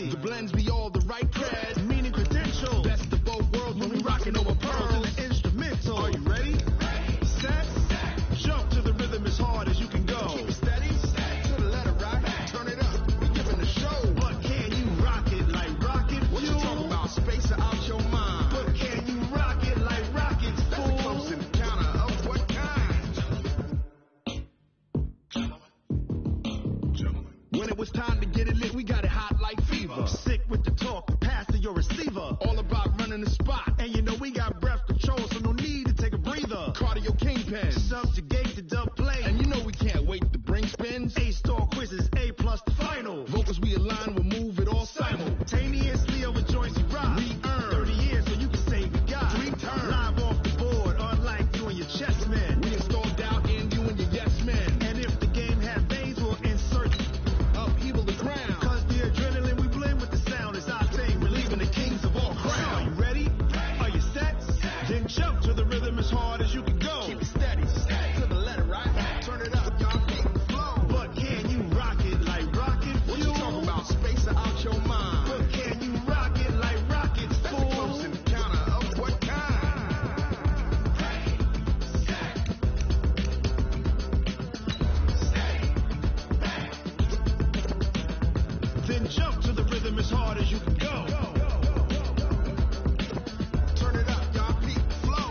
quality. The blends be all the right cred, meaning credential. Best of both worlds when we rockin' over pearls in the instrumental. Are you ready? Set. Jump to the rhythm as hard as you can go. Keep it steady. To the letter right. Turn it up. We giving the show. But can you rock it like rocket? What you talking about? Space out your mind. But can you rock it like rockets? That's a close encounter of what kind? When it was time to get it lit, we got it hot like fever. Sick with the talk, pass to your receiver. All about running the spot. And you know we got breath control, so no need to take a breather. Cardio kingpin, subjugate the dub play. And you know we can't wait to bring spins. A-star quizzes, A+ the final. Vocals we align, we'll move it all simultaneously over joints we rock. We earn 30 years, so you can say we got 3 turns. Live off the board, unlike you and your chess men. We installed out in you and your yes men. And if the game had veins, we'll insert upheaval the ground. Cause the adrenaline we blend with the sound is our thing. Relieving the kings of all crowns. Are you ready? Are you set? Then jump to the rhythm as hard as you can go. Keep it steady. To the letter right. Turn it up, y'all. Keep the flow. But can you rock it like rocket? What you talking about? Space out your mind. But can you rock it like rockets? That's a close encounter of what kind? Then jump to the rhythm as hard as you can go. Turn it up, y'all. Keep the flow.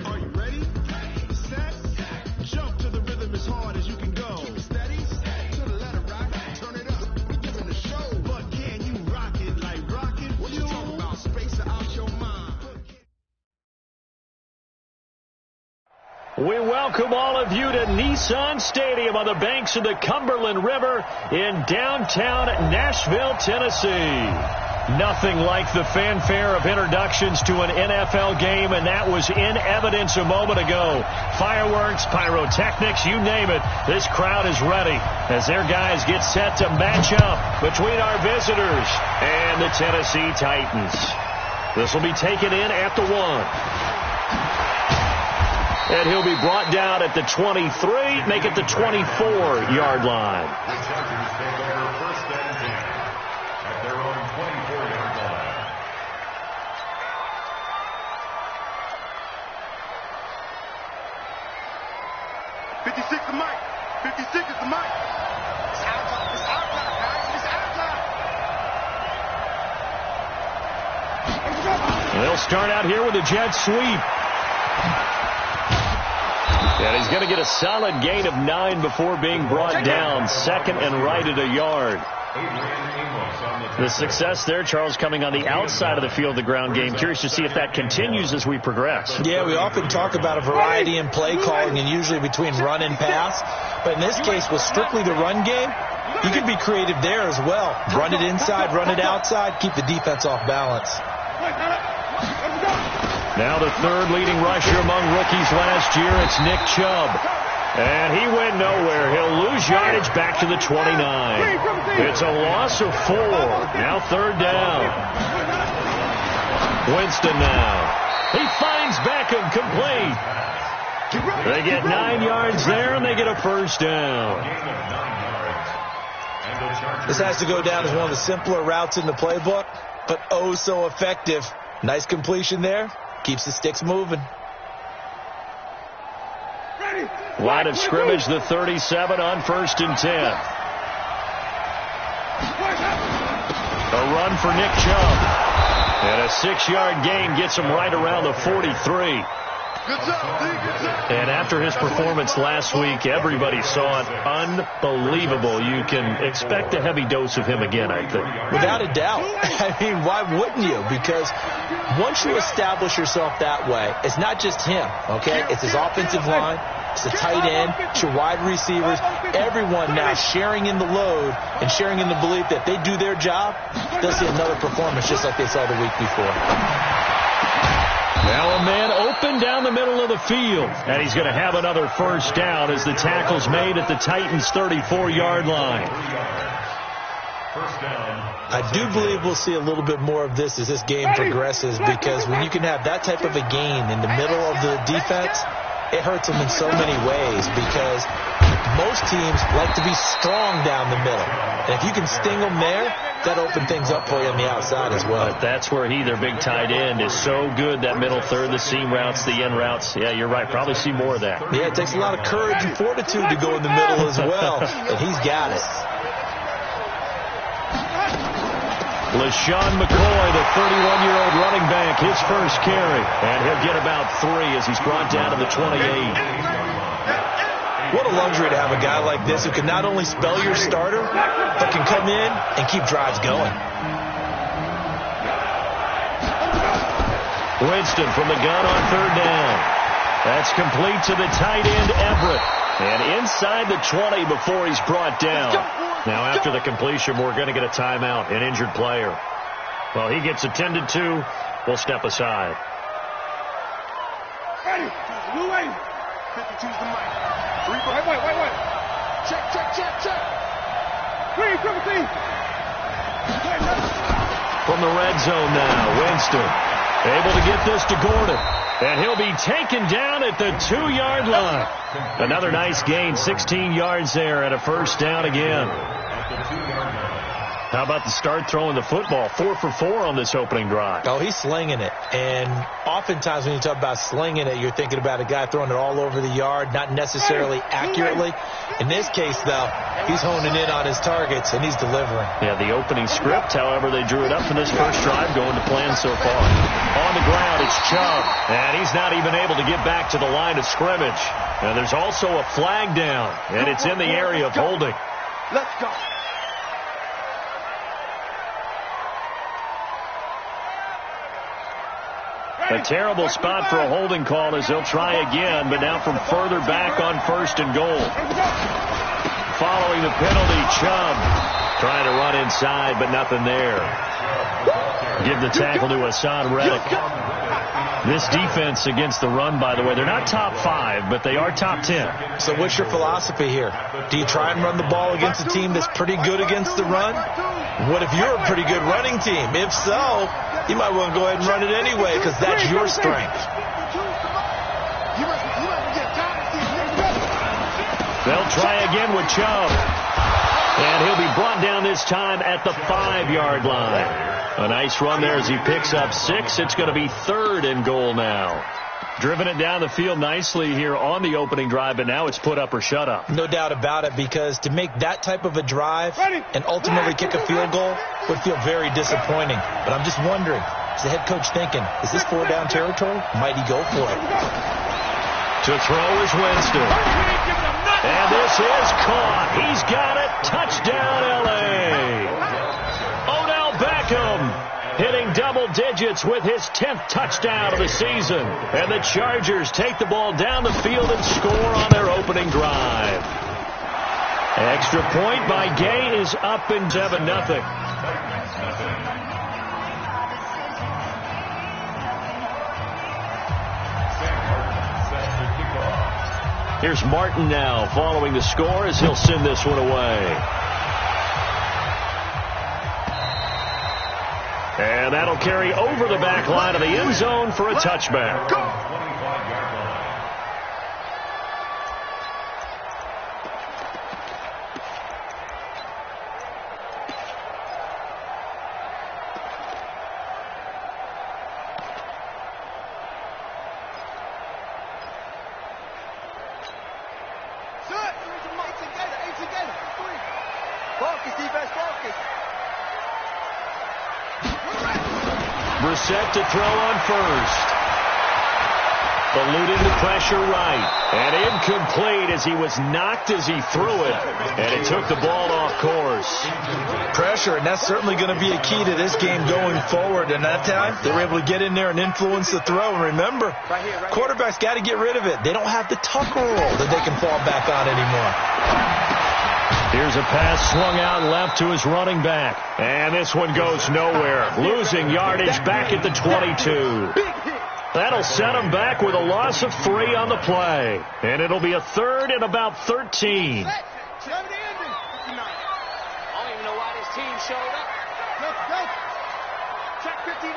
Are you ready? Set. Jump to the rhythm as hard as you can go. Keep it steady. To the letter right. Turn it up. We giving the show. But can you rock it like rocket? What you talking about? Space out your mind. We welcome all of you to Nissan Stadium on the banks of the Cumberland River in downtown Nashville, Tennessee. Nothing like the fanfare of introductions to an NFL game, and that was in evidence a moment ago. Fireworks, pyrotechnics, you name it. This crowd is ready as their guys get set to match up between our visitors and the Tennessee Titans. This will be taken in at the 1. And he'll be brought down at the 23, make it the 24-yard line. The Chargers take over first and 10 at their own 24-yard line. $56 the mic. 56 is the mic. It's outside. It's outside, guys. It's outside. They'll start out here with a jet sweep. And he's going to get a solid gain of 9 before being brought down. Second and right at a yard. The success there, Charles, coming on the outside of the field, the ground game. Curious to see if that continues as we progress. Yeah, we often talk about a variety in play calling and usually between run and pass. But in this case, with strictly the run game, you can be creative there as well. Run it inside, run it outside, keep the defense off balance. Now the third leading rusher among rookies last year, it's Nick Chubb. And he went nowhere. He'll lose yardage back to the 29. It's a loss of 4. Now third down. Winston now. He finds Beckham complete. They get 9 yards there, and they get a first down. This has to go down as one of the simpler routes in the playbook, but oh so effective. Nice completion there. Keeps the sticks moving. Line of scrimmage, the 37 on first and 10. A run for Nick Chubb. And a 6-yard gain gets him right around the 43. And after his performance last week, everybody saw it. Unbelievable. You can expect a heavy dose of him again, I think. Without a doubt. I mean, why wouldn't you? Because once you establish yourself that way, it's not just him, okay? It's his offensive line. It's the tight end. It's your wide receivers. Everyone now sharing in the load and sharing in the belief that they do their job, they'll see another performance just like they saw the week before. Now a man open down the middle of the field. And he's going to have another first down as the tackle's made at the Titans' 34-yard line. I do believe we'll see a little bit more of this as this game progresses, because when you can have that type of a gain in the middle of the defense, it hurts them in so many ways, because most teams like to be strong down the middle. And if you can sting them there, that opens things up for you on the outside as well. But that's where their big tight end, is so good, that middle third, the seam routes, the end routes. Yeah, you're right. Probably see more of that. Yeah, it takes a lot of courage and fortitude to go in the middle as well, and he's got it. LaShawn McCoy, the 31-year-old running back, his first carry. And he'll get about 3 as he's brought down to the 28. What a luxury to have a guy like this who can not only spell your starter, but can come in and keep drives going. Winston from the gun on third down. That's complete to the tight end, Everett. And inside the 20 before he's brought down. Now, after the completion, we're going to get a timeout, an injured player. Well, he gets attended to. We'll step aside. Ready. Blue way. 52's the mic. Wait. Check. Green, Timothy. From the red zone now, Winston able to get this to Gordon. And he'll be taken down at the 2-yard line. Another nice gain, 16 yards there, and a first down again. How about the start throwing the football? 4 for 4 on this opening drive. Oh, he's slinging it. And oftentimes when you talk about slinging it, you're thinking about a guy throwing it all over the yard, not necessarily accurately. In this case, though, he's honing in on his targets, and he's delivering. Yeah, the opening script, however, they drew it up for this first drive, going to plan so far. On the ground, it's Chubb, and he's not even able to get back to the line of scrimmage. And there's also a flag down, and it's in the area of holding. Let's go. A terrible spot for a holding call as they'll try again, but now from further back on first and goal. Following the penalty, Chubb trying to run inside, but nothing there. Give the tackle to Hassan Reddick. This defense against the run, by the way, they're not top 5, but they are top 10. So what's your philosophy here? Do you try and run the ball against a team that's pretty good against the run? What if you're a pretty good running team? If so, you might want to go ahead and run it anyway, because that's your strength. They'll try again with Chubb. And he'll be brought down this time at the 5-yard line. A nice run there as he picks up 6. It's going to be 3rd and goal now. Driven it down the field nicely here on the opening drive, but now it's put up or shut up. No doubt about it, because to make that type of a drive and ultimately kick a field goal would feel very disappointing. But I'm just wondering, is the head coach thinking, is this 4-down territory? Might he go for it? To throw is Winston. And this is caught. He's got it. Touchdown, L.A. Odell Beckham hitting double digits with his 10th touchdown of the season. And the Chargers take the ball down the field and score on their opening drive. Extra point by Gay is up in 7-0. Here's Martin now following the score as he'll send this one away. And that'll carry over the back line of the end zone for a touchback. Brissett to throw on first. Eluding the pressure right. And incomplete as he was knocked as he threw it. And it took the ball off course. Pressure, and that's certainly going to be a key to this game going forward. And that time, they were able to get in there and influence the throw. And remember, quarterbacks got to get rid of it. They don't have the tuck rule that they can fall back on anymore. Here's a pass swung out left to his running back. And this one goes nowhere. Losing yardage back at the 22. That'll set them back with a loss of 3 on the play. And it'll be a 3rd and about 13. I don't even know why this team showed up. Go. Check 59.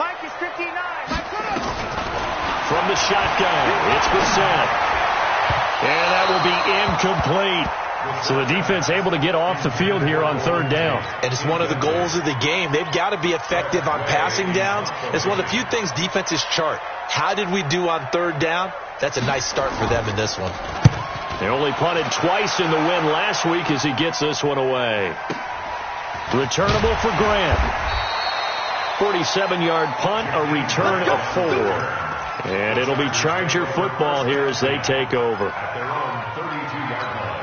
Mike is 59. Mike, put him. From the shotgun, it's Brissett. And that will be incomplete. So the defense able to get off the field here on 3rd down. And it's one of the goals of the game. They've got to be effective on passing downs. It's one of the few things defenses chart. How did we do on 3rd down? That's a nice start for them in this one. They only punted twice in the win last week as he gets this one away. Returnable for Grant. 47-yard punt, a return of 4. And it'll be Charger football here as they take over. At their own 32-yard line.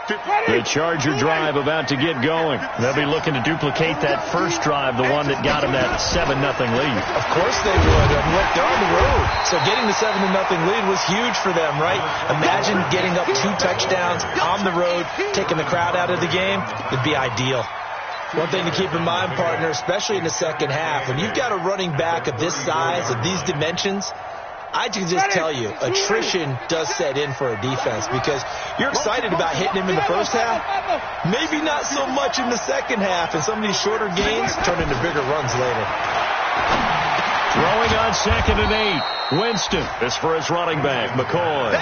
The Charger drive about to get going. They'll be looking to duplicate that first drive, the one that got them that 7-0 lead. Of course they would. Look, they're on the road. So getting the 7-0 lead was huge for them, right? Imagine getting up 2 touchdowns on the road, taking the crowd out of the game. It'd be ideal. One thing to keep in mind, partner, especially in the second half, when you've got a running back of this size, of these dimensions, I can just tell you, attrition does set in for a defense because you're excited about hitting him in the first half. Maybe not so much in the second half, and some of these shorter gains turn into bigger runs later. Throwing on 2nd and 8. Winston is for his running back, McCoy.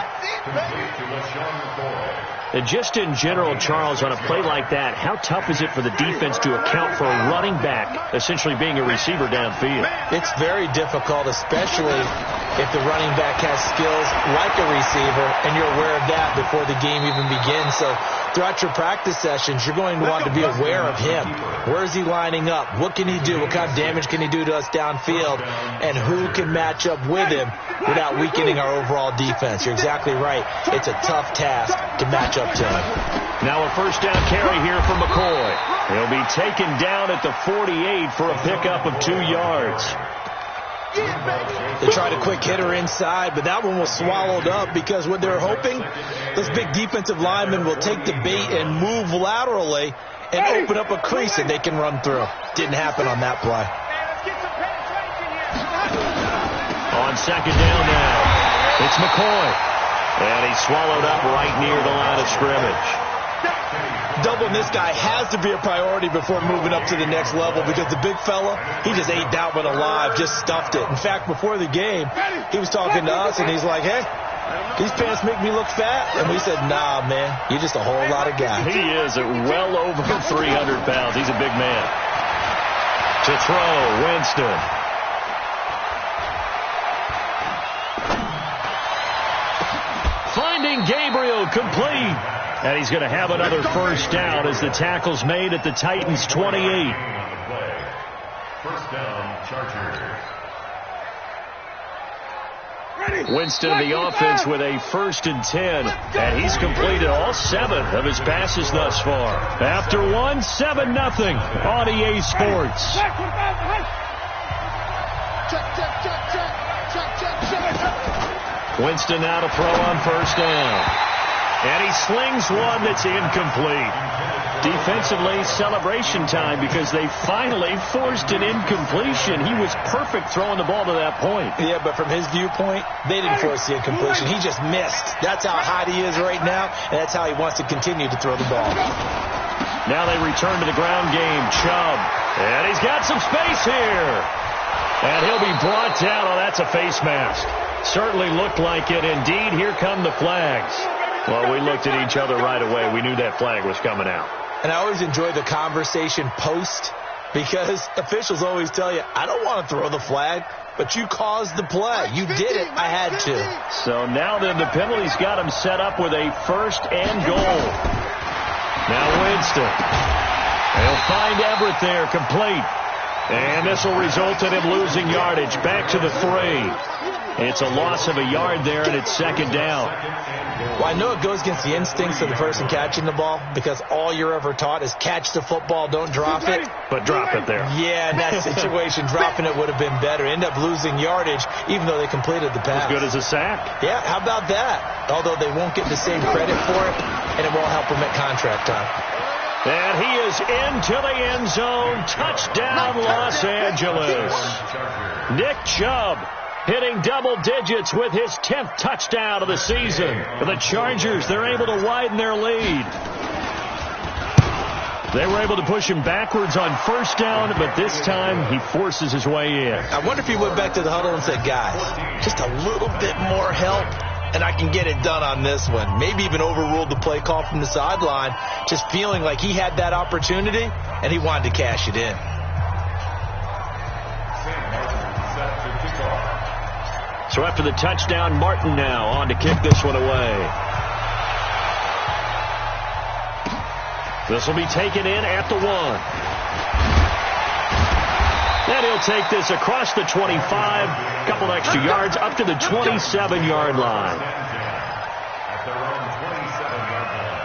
And just in general, Charles, on a play like that, how tough is it for the defense to account for a running back essentially being a receiver downfield? It's very difficult, especially if the running back has skills like a receiver, and you're aware of that before the game even begins. So throughout your practice sessions, you're going to want to be aware of him. Where is he lining up? What can he do? What kind of damage can he do to us downfield? And who can match up with him without weakening our overall defense? You're exactly right. It's a tough task to match up to him. Now a first down carry here for McCoy. He'll be taken down at the 48 for a pickup of 2 yards. They tried a quick hitter inside, but that one was swallowed up because what they're hoping, this big defensive lineman will take the bait and move laterally and open up a crease that they can run through. Didn't happen on that play. On 2nd down now, it's McCoy. And he's swallowed up right near the line of scrimmage. Doubling this guy has to be a priority before moving up to the next level because the big fella, he just ate that one alive, just stuffed it. In fact, before the game, he was talking to us, and he's like, hey, these pants make me look fat. And we said, nah, man, you're just a whole lot of guy. He is at well over 300 pounds. He's a big man. To throw, Winston. Finding Gabriel complete. And he's going to have another first down as the tackle's made at the Titans' 28. First down, Chargers. Winston in the offense with a 1st and 10. And he's completed all 7 of his passes thus far. After 1, 7-0 on EA Sports. Winston now to throw on first down. And he slings one that's incomplete. Defensively, celebration time because they finally forced an incompletion. He was perfect throwing the ball to that point. Yeah, but from his viewpoint, they didn't force the incompletion. He just missed. That's how hot he is right now, and that's how he wants to continue to throw the ball. Now they return to the ground game. Chubb. And he's got some space here. And he'll be brought down. Oh, that's a face mask. Certainly looked like it. Indeed, here come the flags. Well, we looked at each other right away. We knew that flag was coming out. And I always enjoy the conversation post because officials always tell you, I don't want to throw the flag, but you caused the play. You did it. I had to. So now then the penalty's got him set up with a 1st and goal. Now Winston. They'll find Everett there, complete. And this will result in him losing yardage. Back to the 3. It's a loss of a yard there, and it's 2nd down. Well, I know it goes against the instincts of the person catching the ball because all you're ever taught is catch the football, don't drop it. But drop it there. Yeah, in that situation, dropping it would have been better. End up losing yardage, even though they completed the pass. As good as a sack. Yeah, how about that? Although they won't get the same credit for it, and it won't help them at contract time. And he is into the end zone. Touchdown, Los Angeles. Nick Chubb hitting double digits with his 10th touchdown of the season. For the Chargers, they're able to widen their lead. They were able to push him backwards on first down, but this time he forces his way in. I wonder if he went back to the huddle and said, guys, just a little bit more help, and I can get it done on this one. Maybe even overruled the play call from the sideline, just feeling like he had that opportunity, and he wanted to cash it in. So after the touchdown, Martin now on to kick this one away. This will be taken in at the 1. And he'll take this across the 25, a couple extra yards up to the 27-yard line. At their own 27-yard line.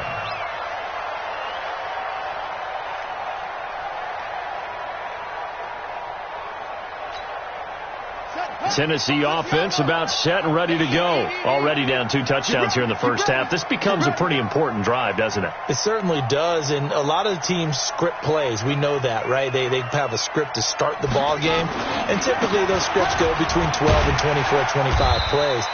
Tennessee offense about set and ready to go. Already down 2 touchdowns here in the first half. This becomes a pretty important drive, doesn't it? It certainly does, and a lot of the teams script plays. We know that, right? They have a script to start the ball game, and typically those scripts go between 12 and 24, 25 plays.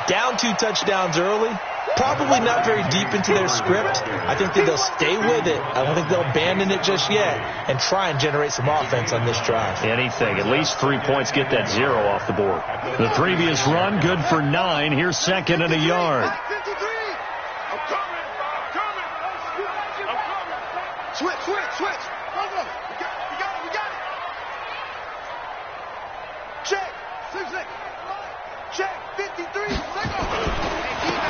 Down 2 touchdowns early, probably not very deep into their script. I think that they'll stay with it. I don't think they'll abandon it just yet and try and generate some offense on this drive. Anything. At least 3 points, get that 0 off the board. The previous run, good for 9. Here's second and a yard. Switch. Go. We got it. Check. 6. Check. 53.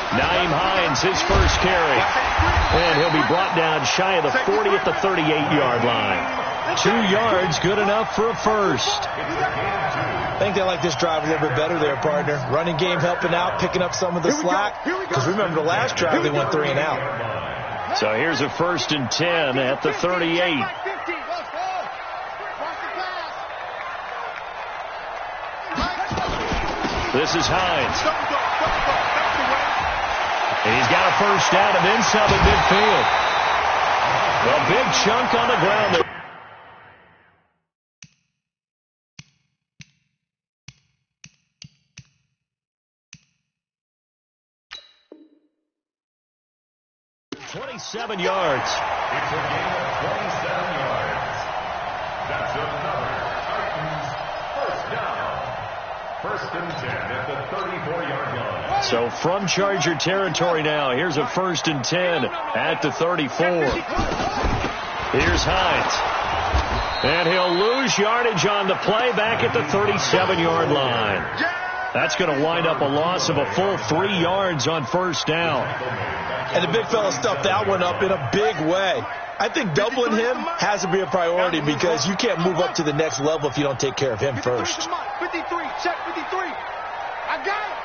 Naeem Hines, his first carry. And he'll be brought down shy of the 40 at the 38-yard line. 2 yards, good enough for a first. I think they like this drive a little bit better there, partner. Running game helping out, picking up some of the slack. Because remember, the last drive they went 3 and out. So here's a 1st and 10 at the 38. This is Hines. He's got a first down and then some at midfield. A big chunk on the ground there. $27 yards. It's a gain of 27 yards. That's another Titans first down. 1st and 10 at the 34-yard line. So from Charger territory now, here's a 1st and 10 at the 34. Here's Hines. And he'll lose yardage on the play back at the 37-yard line. That's going to wind up a loss of a full 3 yards on first down. And the big fella stuffed that one up in a big way. I think doubling him has to be a priority because you can't move up to the next level if you don't take care of him first. 53, check 53. I got it.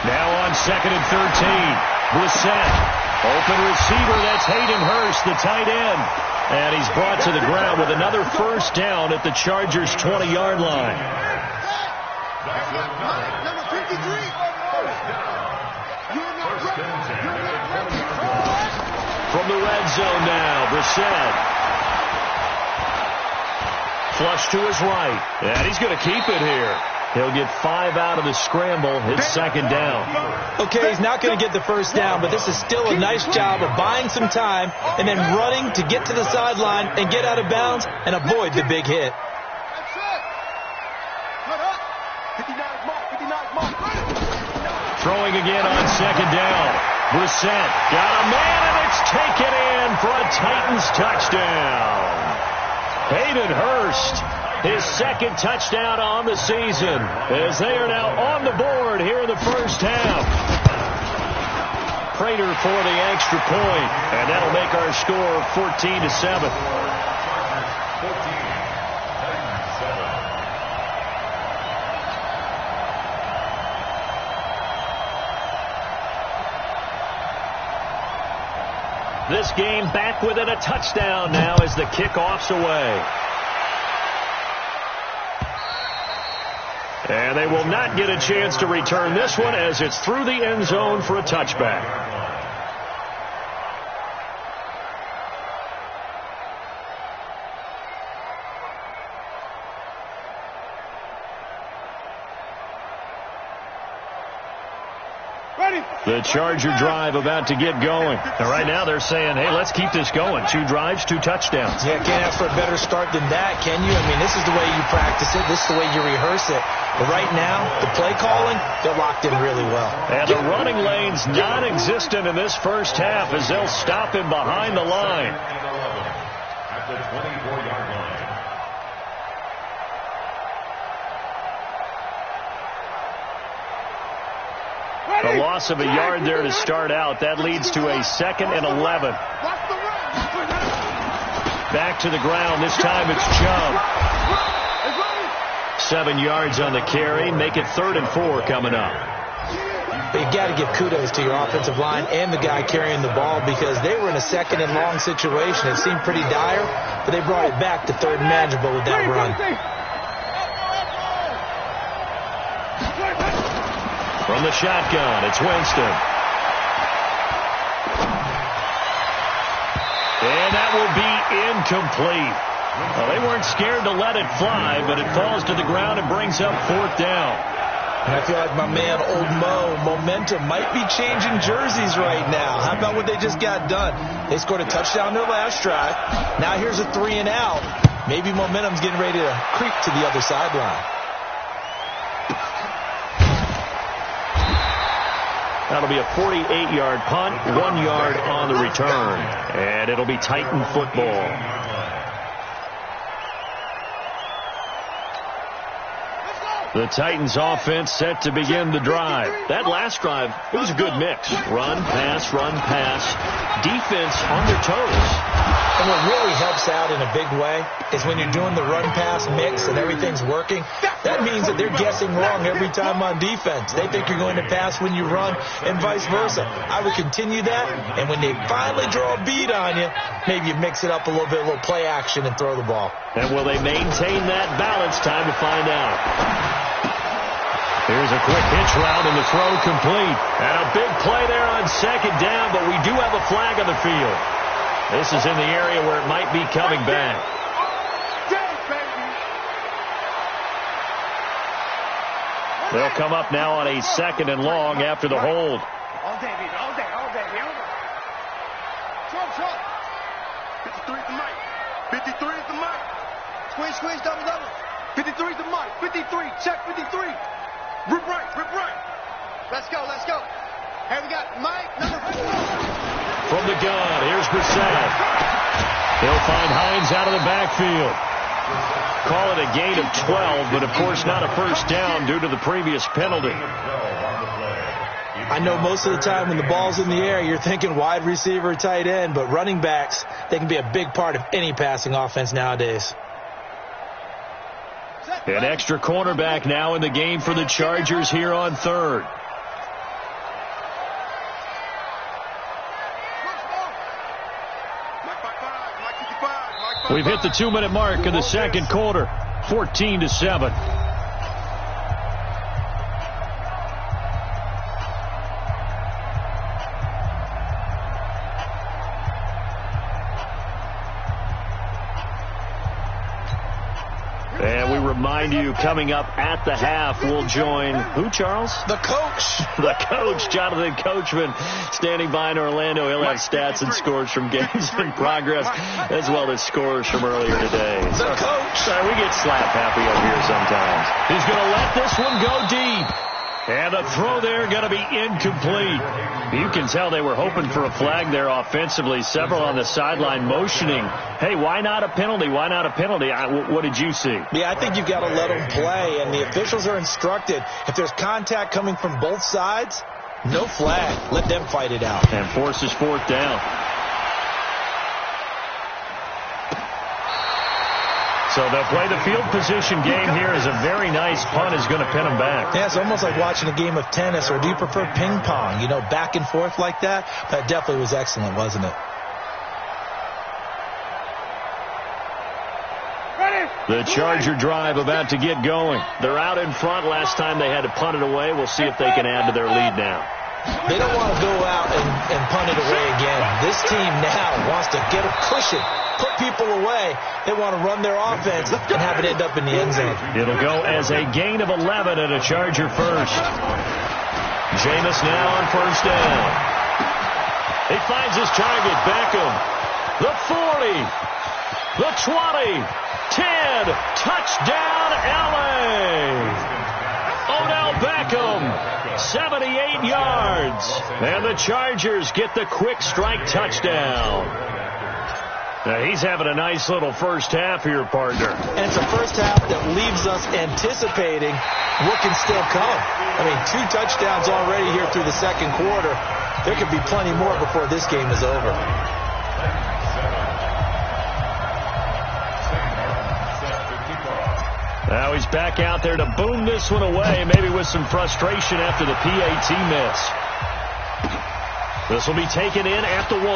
Now on 2nd and 13. Brissett. Open receiver, that's Hayden Hurst, the tight end. And he's brought to the ground with another first down at the Chargers' 20-yard line. Number 53. From the red zone now, Brissett. Flush to his right. And he's going to keep it here. He'll get 5 out of the scramble. His 2nd down. Okay, he's not going to get the first down, but this is still a nice job of buying some time and then running to get to the sideline and get out of bounds and avoid the big hit. Throwing again on 2nd down. Brissett got a man, and it's taken in for a Titans touchdown. Hayden Hurst, his 2nd touchdown on the season, as they are now on the board here in the first half. Prater for the extra point, and that'll make our score 14-7. This game back within a touchdown now as the kickoff's away. And they will not get a chance to return this one as it's through the end zone for a touchback. The Charger drive about to get going. And right now they're saying, hey, let's keep this going. 2 drives, 2 touchdowns. Yeah, can't ask for a better start than that, can you? I mean, this is the way you practice it. This is the way you rehearse it. But right now, the play calling, they're locked in really well. And the running lane's non-existent in this first half as they'll stop him behind the line. At the 24-yard line. A loss of a yard there to start out. That leads to a 2nd and 11. Back to the ground. This time it's Chubb. 7 yards on the carry. Make it 3rd and 4 coming up. You got to give kudos to your offensive line and the guy carrying the ball because they were in a 2nd and long situation. It seemed pretty dire, but they brought it back to 3rd and manageable with that run. From the shotgun, it's Winston. And that will be incomplete. Well, they weren't scared to let it fly, but it falls to the ground and brings up 4th down. And I feel like my man, Old Mo, momentum might be changing jerseys right now. How about what they just got done? They scored a touchdown their last drive. Now here's a 3 and out. Maybe momentum's getting ready to creep to the other sideline. That'll be a 48-yard punt, 1 yard on the return. And it'll be Titan football. The Titans offense set to begin the drive. That last drive, it was a good mix. Run, pass, defense on their toes. And what really helps out in a big way is when you're doing the run-pass mix and everything's working, that means that they're guessing wrong every time on defense. They think you're going to pass when you run and vice versa. I would continue that, and when they finally draw a beat on you, maybe you mix it up a little bit, a little play action, and throw the ball. And will they maintain that balance? Time to find out. Here's a quick hitch route and the throw complete. And a big play there on 2nd down, but we do have a flag on the field. This is in the area where it might be coming back. They'll come up now on a 2nd and long after the hold. All day, baby. All day. Short. 53 is the mic. 53 is the mic. Squeeze, double. 53 is the mic. 53, check 53. Rip right. Let's go. Here we got Mike, number 4. From the gun, here's Brissett. He'll find Hines out of the backfield. Call it a gain of 12, but of course not a first down due to the previous penalty. I know most of the time when the ball's in the air, you're thinking wide receiver, tight end, but running backs, they can be a big part of any passing offense nowadays. An extra cornerback now in the game for the Chargers here on 3rd. We've hit the 2-minute mark in the 2nd quarter, 14-7. And we remind you, coming up at the half, we'll join who, Charles? The coach. The coach, Jonathan Coachman, standing by in Orlando. He'll have stats and scores from games in progress, as well as scores from earlier today. The coach. Sorry, we get slap happy over here sometimes. He's going to let this one go deep. And the throw there going to be incomplete. You can tell they were hoping for a flag there offensively. Several on the sideline motioning, hey, why not a penalty? Why not a penalty? What did you see? Yeah, I think you've got to let them play, and the officials are instructed, if there's contact coming from both sides, no flag. Let them fight it out. And forces 4th down. So they'll play the field position game here as a very nice punt is going to pin them back. Yeah, it's almost like watching a game of tennis, or do you prefer ping pong? You know, back and forth like that? That definitely was excellent, wasn't it? The Charger drive about to get going. They're out in front. Last time they had to punt it away. We'll see if they can add to their lead now. They don't want to go out and punt it away again. This team now wants to get a cushion, put people away. They want to run their offense and have it end up in the end zone. It'll go as a gain of 11 and a Charger first. Jameis now on first down. He finds his target, Beckham. The 40, the 20, 10, touchdown LA. Odell Beckham, 78 yards. And the Chargers get the quick strike touchdown. Now, he's having a nice little first half here, partner. And it's a first half that leaves us anticipating what can still come. I mean, 2 touchdowns already here through the second quarter. There could be plenty more before this game is over. Now he's back out there to boom this one away, maybe with some frustration after the PAT miss. This will be taken in at the 1.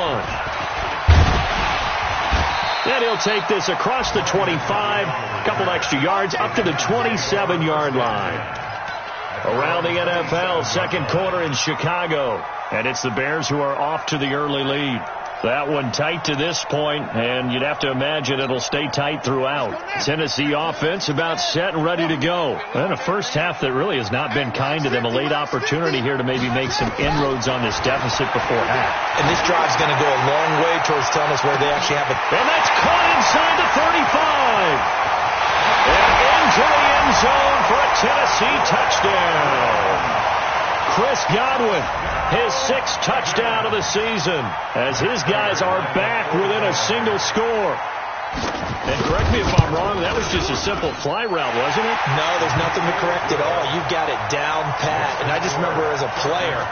And he'll take this across the 25, a couple extra yards, up to the 27-yard line. Around the NFL, second quarter in Chicago. And it's the Bears who are off to the early lead. That one tight to this point, and you'd have to imagine it'll stay tight throughout. Tennessee offense about set and ready to go. And a first half that really has not been kind to them. A late opportunity here to maybe make some inroads on this deficit before half. And this drive's going to go a long way towards telling us where they actually have it. And that's caught inside the 35. And into the end zone for a Tennessee touchdown. Chris Godwin, his 6th touchdown of the season, as his guys are back within a single score. And correct me if I'm wrong, that was just a simple fly route, wasn't it? No, there's nothing to correct at all. You've got it down pat. And I just remember as a player,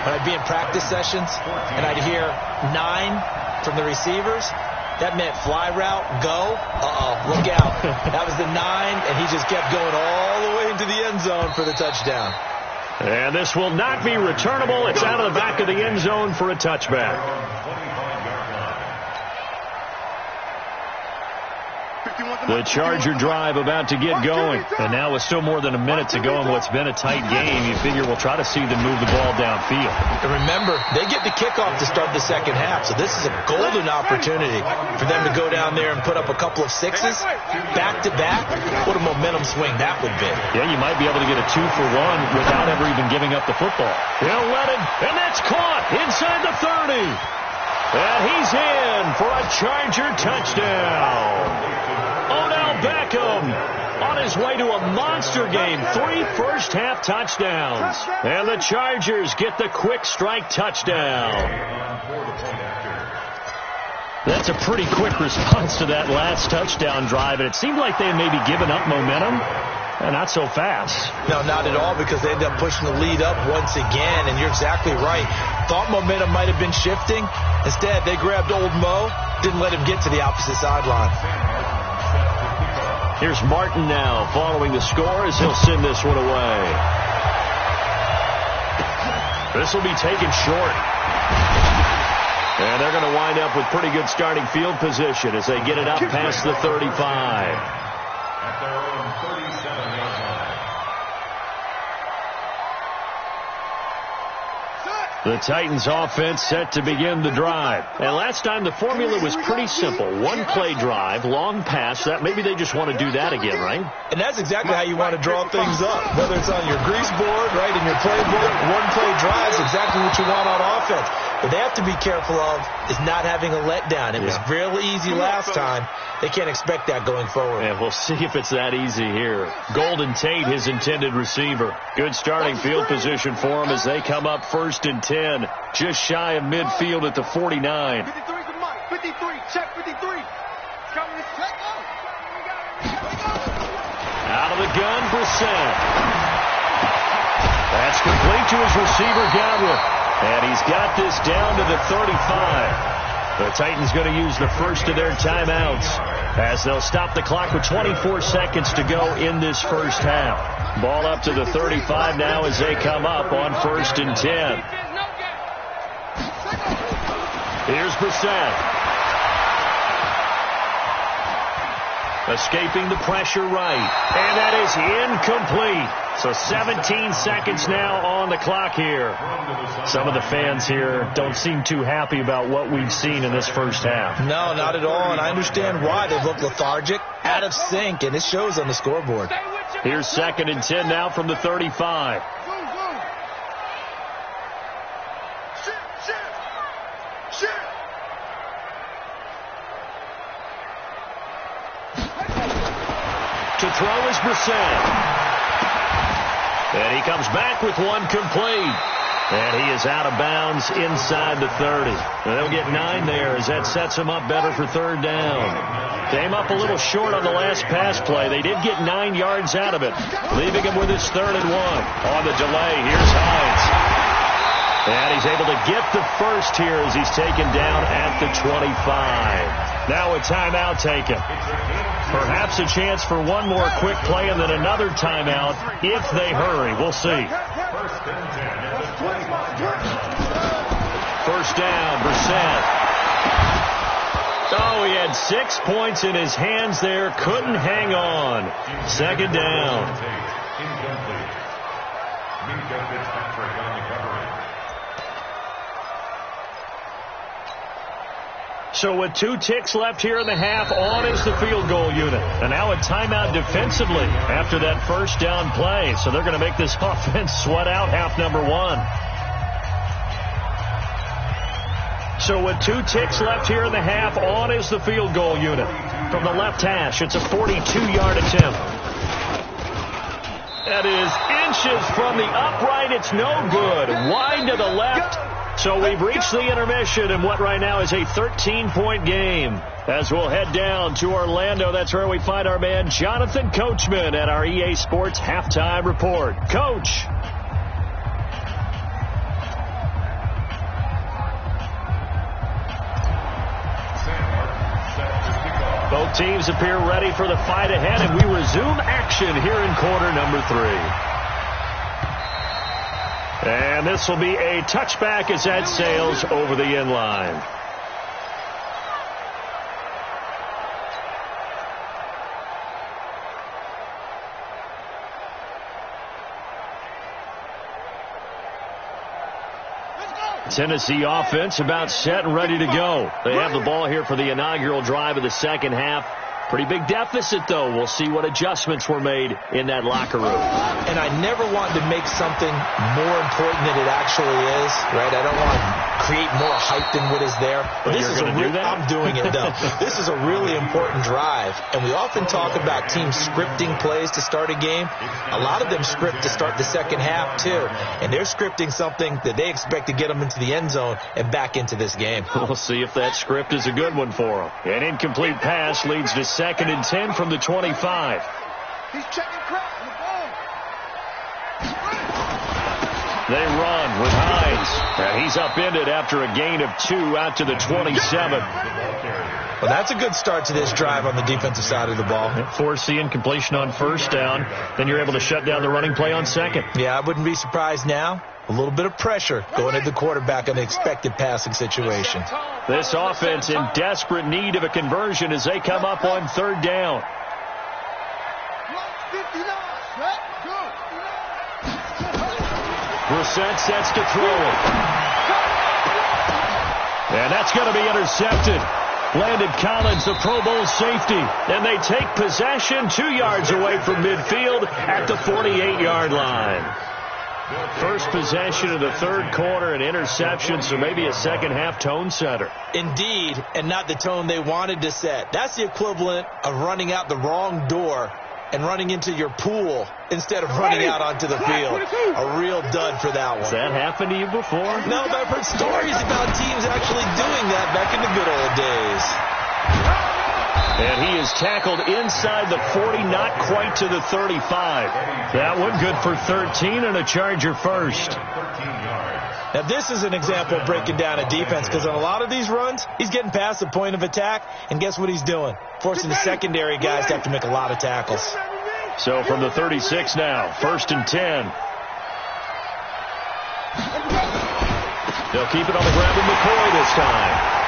when I'd be in practice sessions, and I'd hear 9 from the receivers, that meant fly route, go, look out. That was the 9, and he just kept going all the way into the end zone for the touchdown. And this will not be returnable. It's out of the back of the end zone for a touchback. The Charger drive about to get going. And now with still more than a minute to go in what's been a tight game, you figure we'll try to see them move the ball downfield. And remember, they get the kickoff to start the second half, so this is a golden opportunity for them to go down there and put up a couple of 6s back-to-back. What a momentum swing that would be. Yeah, you might be able to get a 2-for-1 without ever even giving up the football. He'll let it, and that's caught inside the 30. And he's in for a Charger touchdown. Odell Beckham on his way to a monster game. 3 first-half touchdowns. And the Chargers get the quick strike touchdown. That's a pretty quick response to that last touchdown drive. And it seemed like they had maybe given up momentum. Not so fast. No, not at all, because they ended up pushing the lead up once again. And you're exactly right. Thought momentum might have been shifting. Instead, they grabbed old Mo, didn't let him get to the opposite sideline. Here's Martin now following the score as he'll send this one away. This will be taken short. And they're going to wind up with pretty good starting field position as they get it up past the 35. At their own 37-yard line. The Titans offense set to begin the drive. And last time the formula was pretty simple. 1-play drive, long pass. That maybe they just want to do that again, right? And that's exactly how you want to draw things up. Whether it's on your grease board, right, in your playbook, 1-play drive is exactly what you want on offense. What they have to be careful of is not having a letdown. It was real easy last time. They can't expect that going forward. And we'll see if it's that easy here. Golden Tate, his intended receiver. Good starting field position for him as they come up 1st and 10. Just shy of midfield at the 49. 53 to Mike. 53. Check 53. Out of the gun, Brissett. That's complete to his receiver, Godwin. And he's got this down to the 35. The Titans going to use the first of their timeouts as they'll stop the clock with 24 seconds to go in this first half. Ball up to the 35 now as they come up on 1st and 10. Here's Brissett. Escaping the pressure right. And that is incomplete. So 17 seconds now on the clock here. Some of the fans here don't seem too happy about what we've seen in this first half. No, not at all. And I understand why. They've looked lethargic, out of sync, and it shows on the scoreboard. Here's 2nd and 10 now from the 35. Brissett. And he comes back with one complete. And he is out of bounds inside the 30. And they'll get 9 there as that sets him up better for third down. Came up a little short on the last pass play. They did get 9 yards out of it, leaving him with his 3rd and 1. On the delay, here's Hines. And he's able to get the first here as he's taken down at the 25. Now a timeout taken. Perhaps a chance for one more quick play and then another timeout if they hurry. We'll see. First down, Brissett. Oh, he had 6 points in his hands there. Couldn't hang on. Second down. So with 2 ticks left here in the half, on is the field goal unit. And now a timeout defensively after that first down play. So they're going to make this offense sweat out half number 1. So with 2 ticks left here in the half, on is the field goal unit. From the left hash, it's a 42-yard attempt. That is inches from the upright. It's no good. Wide to the left. So we've reached the intermission in what right now is a 13-point game. As we'll head down to Orlando, that's where we find our man Jonathan Coachman at our EA Sports Halftime Report. Coach. Both teams appear ready for the fight ahead, and we resume action here in quarter number 3. And this will be a touchback as that sails over the end line. Tennessee offense about set and ready to go. They have the ball here for the inaugural drive of the second half. Pretty big deficit, though. We'll see what adjustments were made in that locker room. And I never want to make something more important than it actually is, right? I don't want to create more hype than what is there. But this is I'm doing it, though. This is a really important drive. And we often talk about teams scripting plays to start a game. A lot of them script to start the second half, too. And they're scripting something that they expect to get them into the end zone and back into this game. We'll see if that script is a good one for them. An incomplete pass leads to 2nd and 10 from the 25. He's checking crowd. They run with Hines. And he's upended after a gain of 2 out to the 27. Well, that's a good start to this drive on the defensive side of the ball. Force the incompletion on first down. Then you're able to shut down the running play on second. Yeah, I wouldn't be surprised now. A little bit of pressure going at the quarterback on the expected passing situation. This offense in desperate need of a conversion as they come up on third down. Brissett sets to throw it. And that's going to be intercepted. Landon Collins, the Pro Bowl safety. And they take possession 2 yards away from midfield at the 48-yard line. First possession of the third quarter, an interception, so maybe a second-half tone setter. Indeed, and not the tone they wanted to set. That's the equivalent of running out the wrong door and running into your pool instead of running out onto the field. A real dud for that one. Has that happened to you before? No, but I've heard stories about teams actually doing that back in the good old days. And he is tackled inside the 40, not quite to the 35. That one good for 13 and a Charger first. Now, this is an example of breaking down a defense because on a lot of these runs, he's getting past the point of attack, and guess what he's doing? Forcing the secondary guys to have to make a lot of tackles. So from the 36 now, 1st and 10. They'll keep it on the ground with McCoy this time.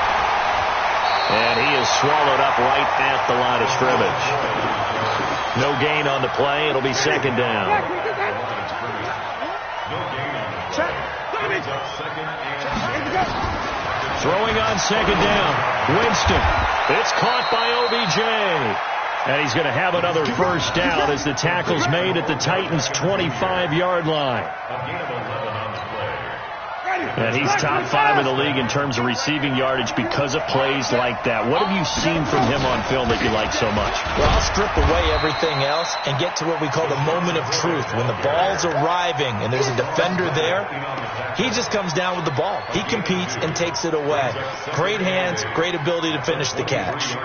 And he is swallowed up right at the line of scrimmage. No gain on the play. It'll be second down. Throwing on second down. Winston. It's caught by OBJ. And he's going to have another first down as the tackle's made at the Titans' 25-yard line. And he's top 5 in the league in terms of receiving yardage because of plays like that. What have you seen from him on film that you like so much? Well, I'll strip away everything else and get to what we call the moment of truth. When the ball's arriving and there's a defender there, he just comes down with the ball. He competes and takes it away. Great hands, great ability to finish the catch.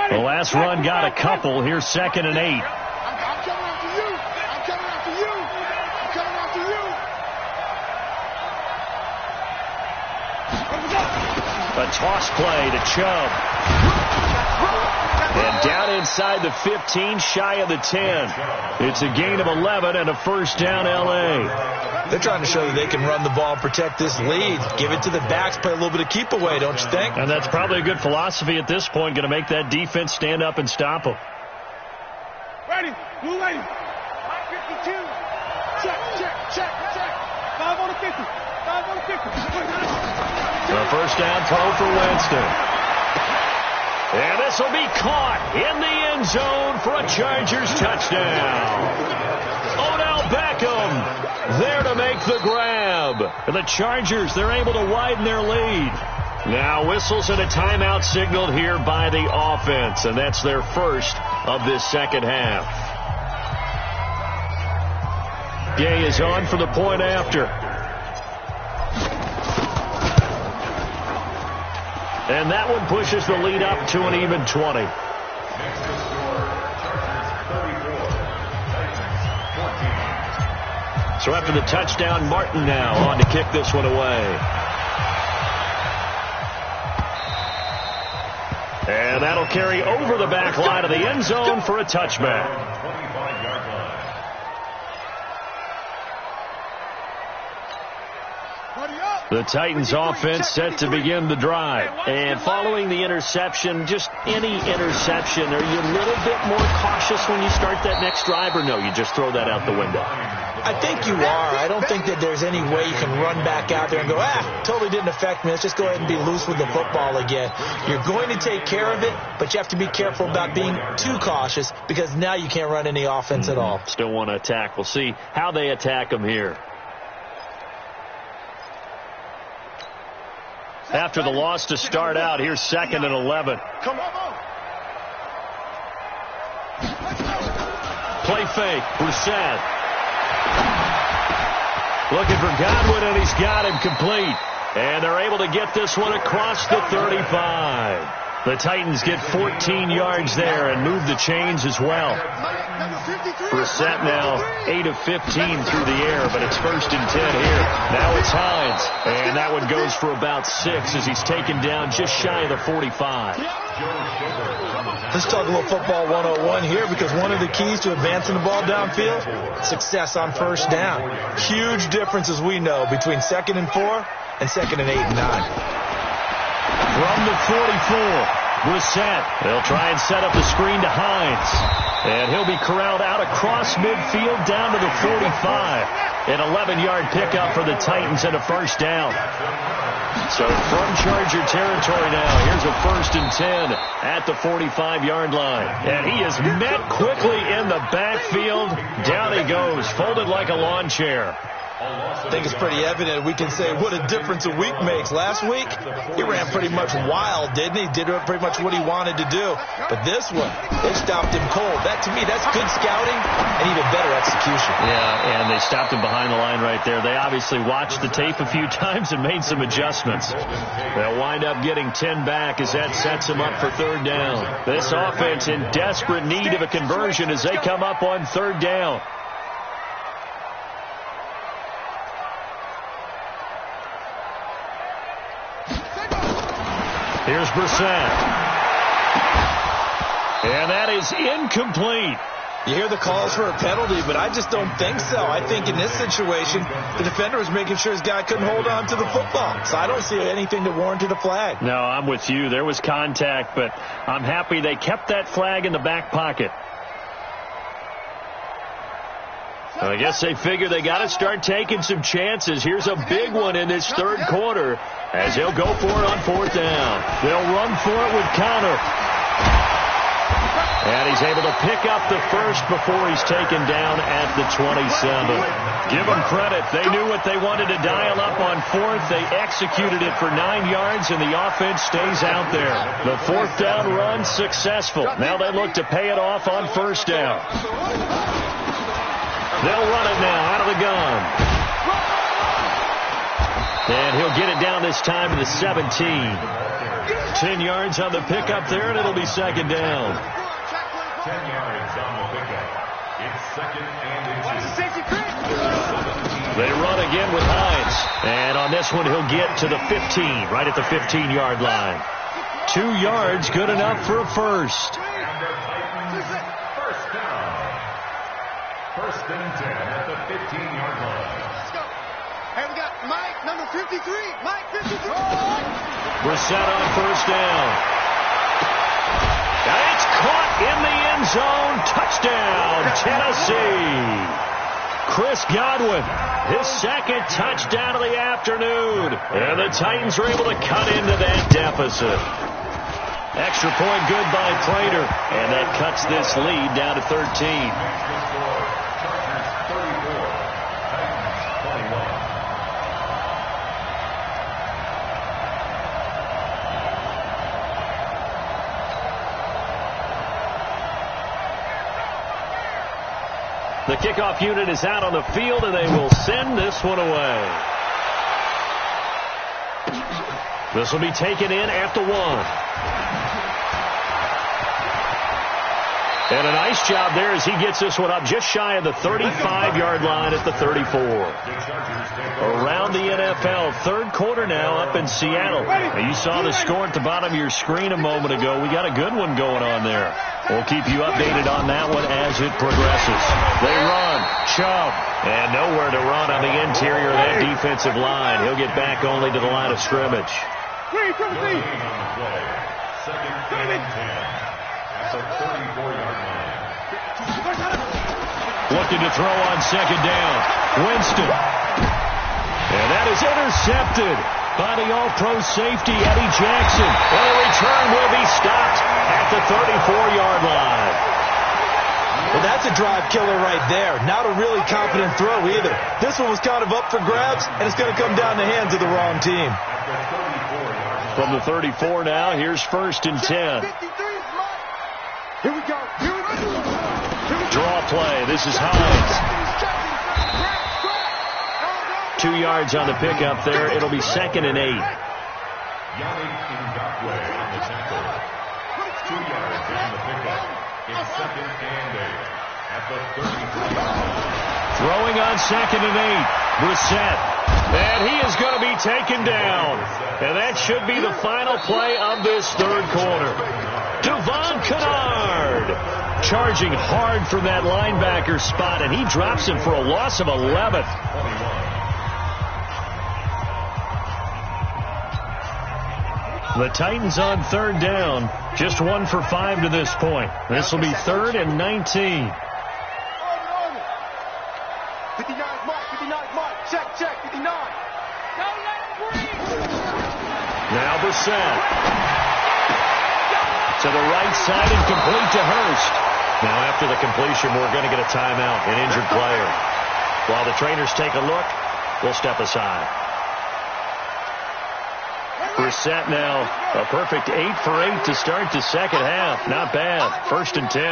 The last run got a couple. Here's 2nd and 8. I'm coming after you. I'm coming after you. I'm coming after you. A toss play to Chubb. And down inside the 15, shy of the 10. It's a gain of 11 and a first down, L.A. They're trying to show that they can run the ball and protect this lead. Give it to the backs, play a little bit of keep away, don't you think? And that's probably a good philosophy at this point, going to make that defense stand up and stop them. Ready. Blue lady. 52. Check. 5 on the 50. 5 on the 50. The first down throw for Winston. And this will be caught in the end zone for a Chargers touchdown. Odell Beckham there to make the grab. And the Chargers, they're able to widen their lead. Now whistles and a timeout signaled here by the offense. And that's their first of this second half. Gay is on for the point after. And that one pushes the lead up to an even 20. So after the touchdown, Martin now on to kick this one away. And that'll carry over the back line of the end zone for a touchback. The Titans offense set to begin the drive. And following the interception, just any interception, are you a little bit more cautious when you start that next drive, or no, you just throw that out the window? I think you are. I don't think that there's any way you can run back out there and go, totally didn't affect me. Let's just go ahead and be loose with the football again. You're going to take care of it, but you have to be careful about being too cautious because now you can't run any offense at all. Still want to attack. We'll see how they attack them here. After the loss to start out, here's 2nd and 11. Come on. Play fake. Brissett. Looking for Godwin, and he's got him complete. And they're able to get this one across the 35. The Titans get 14 yards there and move the chains as well. Brissett now 8 of 15 through the air, but it's 1st and 10 here. Now it's Hines, and that one goes for about 6 as he's taken down just shy of the 45. Let's talk a little football 101 here, because one of the keys to advancing the ball downfield, success on first down. Huge difference, as we know, between 2nd and 4 and 2nd and 8 and 9. From the 44, Brissett. They'll try and set up the screen to Hines. And he'll be corralled out across midfield down to the 45. An 11-yard pickup for the Titans and a first down. So from Charger territory now, here's a 1st and 10 at the 45-yard line. And he is met quickly in the backfield. Down he goes, folded like a lawn chair. I think it's pretty evident. We can say what a difference a week makes. Last week, he ran pretty much wild, didn't he? Did pretty much what he wanted to do. But this one, they stopped him cold. That, to me, that's good scouting and even better execution. Yeah, and they stopped him behind the line right there. They obviously watched the tape a few times and made some adjustments. They'll wind up getting 10 back as that sets them up for 3rd down. This offense in desperate need of a conversion as they come up on 3rd down. Here's Brissett. And that is incomplete. You hear the calls for a penalty, but I just don't think so. I think in this situation, the defender was making sure his guy couldn't hold on to the football. So I don't see anything that warranted a flag. No, I'm with you. There was contact, but I'm happy they kept that flag in the back pocket. Well, I guess they figure they got to start taking some chances. Here's a big one in this 3rd quarter as he'll go for it on 4th down. They'll run for it with Connor. And he's able to pick up the first before he's taken down at the 27. Give them credit. They knew what they wanted to dial up on fourth. They executed it for 9 yards, and the offense stays out there. The fourth down run successful. Now they look to pay it off on first down. They'll run it now out of the gun. And he'll get it down this time to the 17. 10 yards on the pickup there, and it'll be second down. 10 yards on the pickup. It's second and inches. They run again with Hines. And on this one, he'll get to the 15, right at the 15-yard line. 2 yards, good enough for a first. And the Titans first down. First and 10 at the 15-yard line. Let's go. Hey, we got Mike, number 53. Mike, 53. Brissett on first down. And it's caught in the end zone. Touchdown, Tennessee. Chris Godwin, his second touchdown of the afternoon. And the Titans are able to cut into that deficit. Extra point good by Prater. And that cuts this lead down to 13. The kickoff unit is out on the field, and they will send this one away. This will be taken in at the 1. And a nice job there as he gets this one up just shy of the 35-yard line at the 34. Around the NFL, third quarter now up in Seattle. Now you saw the score at the bottom of your screen a moment ago. We got a good one going on there. We'll keep you updated on that one as it progresses. They run. Chubb. And nowhere to run on the interior of that defensive line. He'll get back only to the line of scrimmage. Second and 10 at the 34-yard line. Looking to throw on second down. Winston. And that is intercepted by the all-pro safety, Eddie Jackson. And the return will be stopped at the 34-yard line. Well, that's a drive killer right there. Not a really confident throw either. This one was kind of up for grabs, and it's going to come down the hands of the wrong team. From the 34 now, here's first and 10. Here we go. Draw play. This is Hines. 2 yards on the pickup there. It'll be second and 8. Yannick Ngakoue on the tackle. 2 yards on the pickup. It's second and 8 at the 33-yard line. Throwing on second and 8. Brissett. And he is going to be taken down. And that should be the final play of this third quarter. Devon Kennard charging hard from that linebacker spot, and he drops him for a loss of 11. The Titans on third down, just 1 for 5 to this point. This will be third and 19. 59 Mike, 59 Mike. Check, 59. Now Brissett. To the right side and complete to Hurst. Now after the completion, we're going to get a timeout, an injured player. While the trainers take a look, we'll step aside. Brissett now, a perfect 8 for 8 to start the second half. Not bad. First and 10.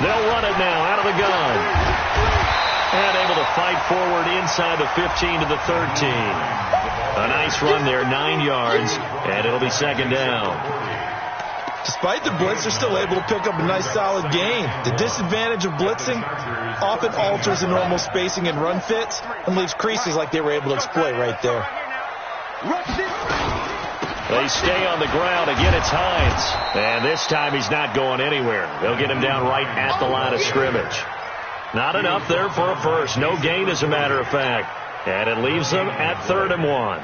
They'll run it now out of the gun. And able to fight forward inside the 15 to the 13. A nice run there, 9 yards, and it'll be second down. Despite the blitz, they're still able to pick up a nice solid gain. The disadvantage of blitzing often alters the normal spacing and run fits and leaves creases like they were able to exploit right there. They stay on the ground. Again, it's Hines. And this time he's not going anywhere. They'll get him down right at the line of scrimmage. Not enough there for a first. No gain, as a matter of fact. And it leaves them at 3rd and 1.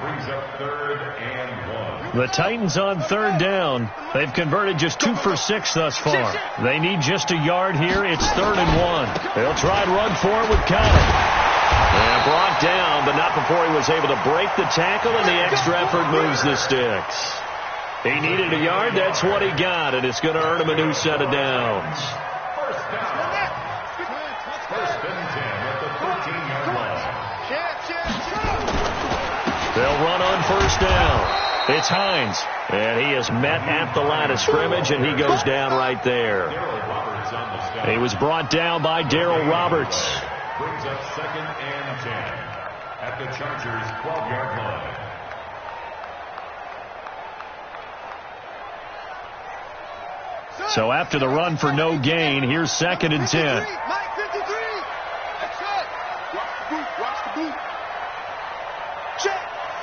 The Titans on third down. They've converted just 2 for 6 thus far. They need just a yard here. It's 3rd and 1. They'll try and run for it with Connor. And brought down, but not before he was able to break the tackle, and the extra effort moves the sticks. He needed a yard. That's what he got, and it's going to earn him a new set of downs. First down. First and 10 at the 13-yard line. They'll run on first down. It's Hines, and he is met at the line of scrimmage, and he goes down right there. He was brought down by Darryl Roberts. Brings up second and 10 at the Chargers' 12-yard line. So after the run for no gain, here's second and 10. Mike, 53. That's it. Watch the boot. Watch the boot. Check.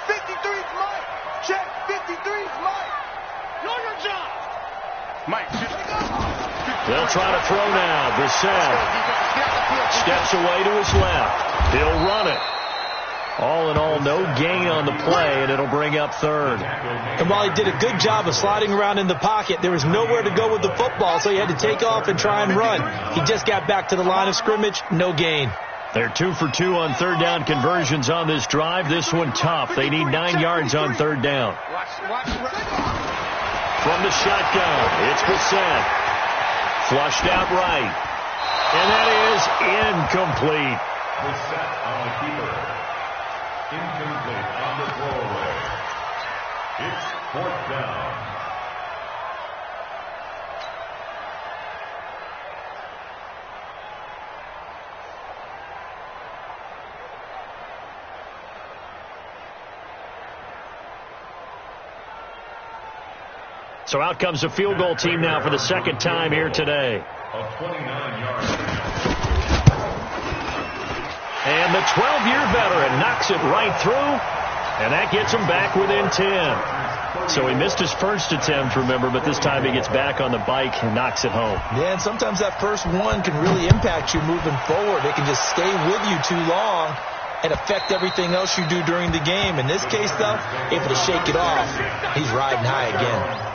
53's Mike. Check. 53's Mike. Know your job. Mike. They'll try to throw now. Brissett steps away to his left. He'll run it. All in all, no gain on the play, and it'll bring up third. And while he did a good job of sliding around in the pocket, there was nowhere to go with the football, so he had to take off and try and run. He just got back to the line of scrimmage, no gain. They're 2 for 2 on third down conversions on this drive. This one tough. They need 9 yards on third down. From the shotgun, it's Brissett. Flushed out right. And that is incomplete. Brissett on the keeper. Incomplete on the throwaway. It's fourth down. So out comes a field goal team now for the second time here today. A 29-yard. And the 12-year veteran knocks it right through, and that gets him back within 10. So he missed his first attempt, remember, but this time he gets back on the bike and knocks it home. Yeah, and sometimes that first one can really impact you moving forward. It can just stay with you too long and affect everything else you do during the game. In this case, though, able to shake it off. He's riding high again.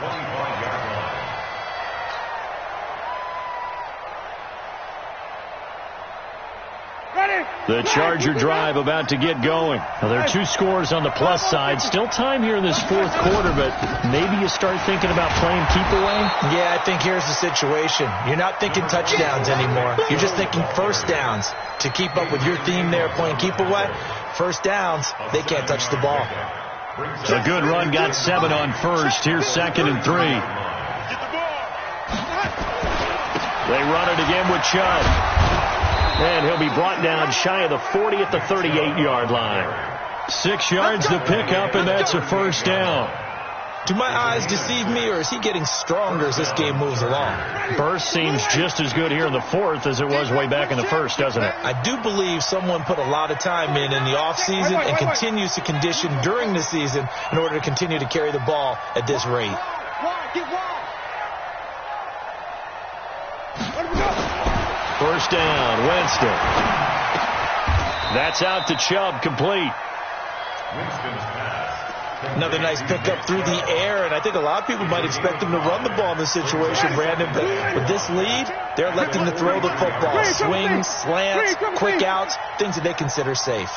The Charger drive about to get going. Now, there are 2 scores on the plus side. Still time here in this fourth quarter, but maybe you start thinking about playing keep away? Yeah, I think here's the situation. You're not thinking touchdowns anymore. You're just thinking first downs. To keep up with your theme there, playing keep away, first downs, they can't touch the ball. A good run got 7 on first. Here's second and 3. They run it again with Chubb. And he'll be brought down shy of the 40 at the 38-yard line. 6 yards to pick up, and that's a first down. Do my eyes deceive me, or is he getting stronger as this game moves along? Burst seems just as good here in the fourth as it was way back in the first, doesn't it? I do believe someone put a lot of time in the offseason and continues to condition during the season in order to continue to carry the ball at this rate. First down, Winston. That's out to Chubb, complete. Winston's pass. Another nice pickup through the air, and I think a lot of people might expect him to run the ball in this situation, Brandon. But with this lead, they're electing to throw the football. Swings, slants, quick outs, things that they consider safe.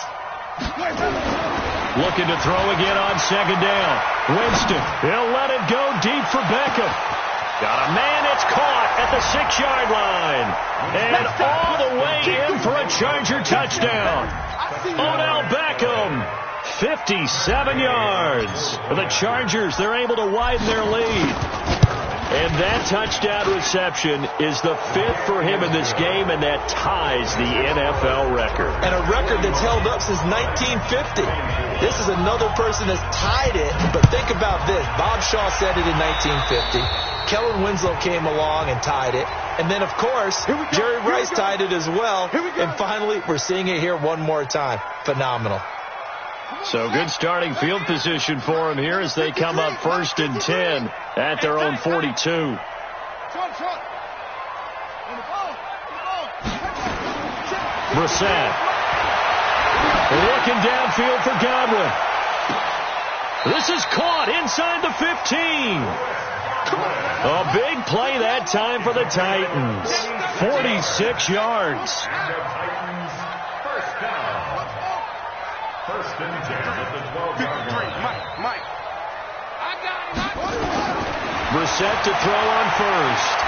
Looking to throw again on second down. Winston, he'll let it go deep for Beckham. Got a man, it's caught at the 6-yard line. And all the way in for a Charger touchdown. Odell Beckham, 57 yards. For the Chargers, they're able to widen their lead. And that touchdown reception is the 5th for him in this game, and that ties the NFL record. And a record that's held up since 1950. This is another person that's tied it, but think about this. Bob Shaw said it in 1950. Kellen Winslow came along and tied it. And then, of course, Jerry Rice tied it as well. And finally, we're seeing it here one more time. Phenomenal. So good starting field position for him here as they come up first and 10 at their own 42. Brissett looking downfield for Godwin. This is caught inside the 15. A big play that time for the Titans. 46 yards. Titans first down. First and 10 at the 12-yard line. Mike. I got it. Brissett to throw on first.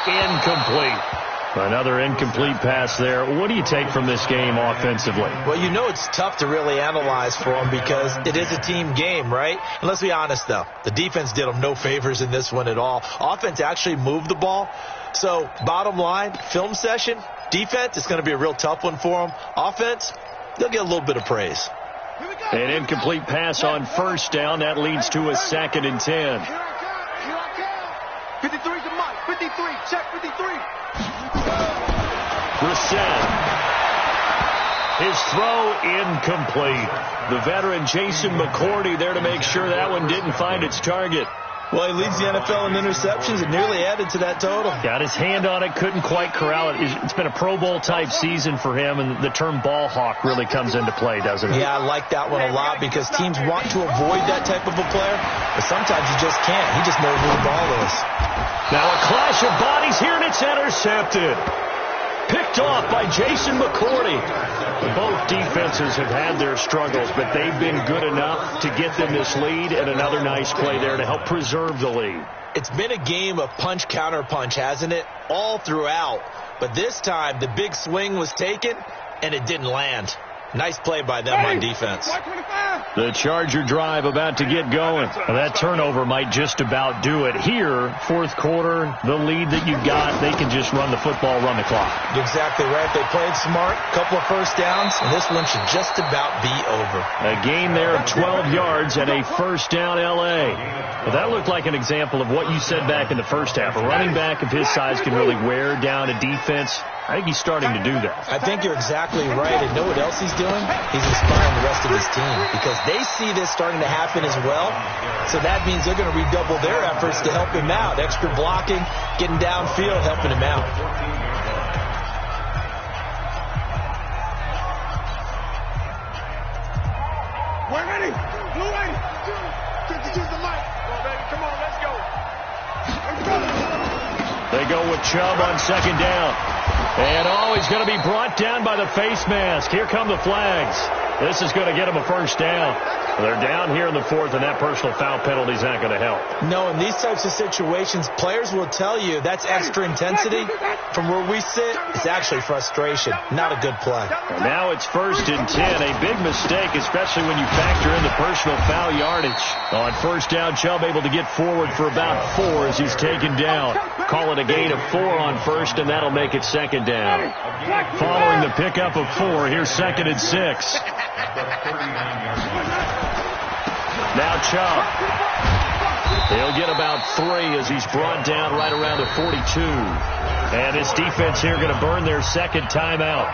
Incomplete. Another incomplete pass there. What do you take from this game offensively? Well, you know it's tough to really analyze for them because it is a team game, right? And let's be honest, though. The defense did them no favors in this one at all. Offense actually moved the ball. So, bottom line, film session, defense, it's going to be a real tough one for them. Offense, they'll get a little bit of praise. An incomplete pass on first down. That leads to a 2nd and 10. 53 to Mike. 53. Check 53. Brissett. His throw incomplete. The veteran Jason McCourty there to make sure that one didn't find its target. Well, he leads the NFL in interceptions and nearly added to that total. Got his hand on it, couldn't quite corral it. It's been a Pro Bowl-type season for him, and the term ball hawk really comes into play, doesn't it? Yeah, I like that one a lot because teams want to avoid that type of a player, but sometimes you just can't. He just knows where the ball is. Now a clash of bodies here, and it's intercepted. Picked off by Jason McCourty. Both defenses have had their struggles, but they've been good enough to get them this lead, and another nice play there to help preserve the lead. It's been a game of punch-counter-punch, hasn't it? All throughout. But this time, the big swing was taken, and it didn't land. Nice play by them on defense. The Charger drive about to get going. That turnover might just about do it. Here, fourth quarter, the lead that you got, they can just run the football, run the clock. You're exactly right. They played smart, couple of first downs, and this one should just about be over. A gain there of 12 yards and a first down L.A. Well, that looked like an example of what you said back in the first half. A running back of his size can really wear down a defense. I think he's starting to do that. I think you're exactly right. And know what else he's doing? He's inspiring the rest of his team because they see this starting to happen as well. So that means they're going to redouble their efforts to help him out. Extra blocking, getting downfield, helping him out. We're ready. Blue ready. 52's the mic. Come on, baby. Come on, let's go. They go with Chubb on second down. And he's going to be brought down by the face mask. Here come the flags. This is going to get him a first down. They're down here in the fourth, and that personal foul penalty is not going to help. No, in these types of situations, players will tell you that's extra intensity. From where we sit, it's actually frustration. Not a good play. And now it's 1st and 10. A big mistake, especially when you factor in the personal foul yardage. On first down, Chubb able to get forward for about 4 as he's taken down. Call it a gain of 4 on first, and that'll make it second down. Following the pickup of 4, here's 2nd and 6. Now Chubb. He'll get about 3 as he's brought down right around the 42. And this defense here going to burn their second timeout.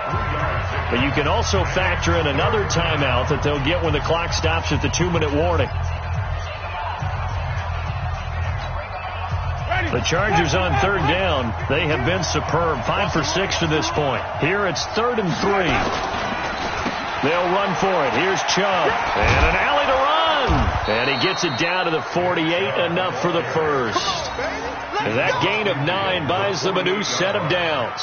But you can also factor in another timeout that they'll get when the clock stops at the 2-minute warning. The Chargers on third down. They have been superb. 5 for 6 to this point. Here it's 3rd and 3. They'll run for it. Here's Chubb. And an alley to run. And he gets it down to the 48. Enough for the first. And that gain of 9 buys them a new set of downs.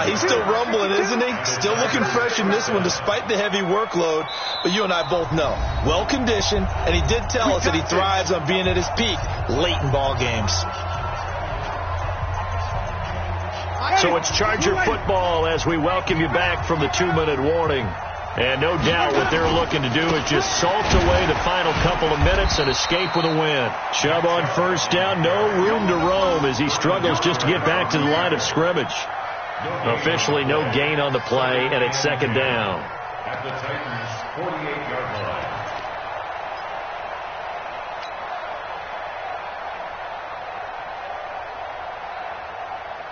He's still rumbling, isn't he? Still looking fresh in this one despite the heavy workload. But you and I both know, well-conditioned, and he did tell us that he thrives on being at his peak late in ball games. So it's Charger football as we welcome you back from the 2-minute warning. And no doubt what they're looking to do is just salt away the final couple of minutes and escape with a win. Chubb on first down, no room to roam as he struggles just to get back to the line of scrimmage. Officially no gain on the play, and it's second down. At the Titans' 48-yard line.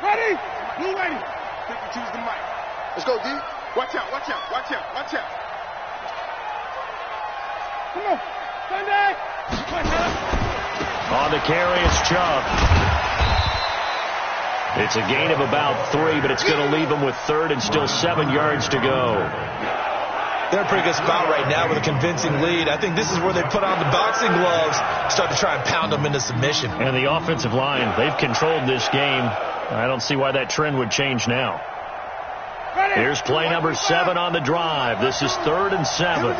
Ready? Blue ready. 52's the mic. Let's go, D. Watch out, watch out, watch out, watch out. Come on. Sunday. Watch out. On the carry, it's Chubb. It's a gain of about 3, but it's going to leave them with 3rd and still 7 yards to go. They're in a pretty good spot right now with a convincing lead. I think this is where they put on the boxing gloves, start to try and pound them into submission. And the offensive line, they've controlled this game. I don't see why that trend would change now. Here's play number 7 on the drive. This is 3rd and 7. All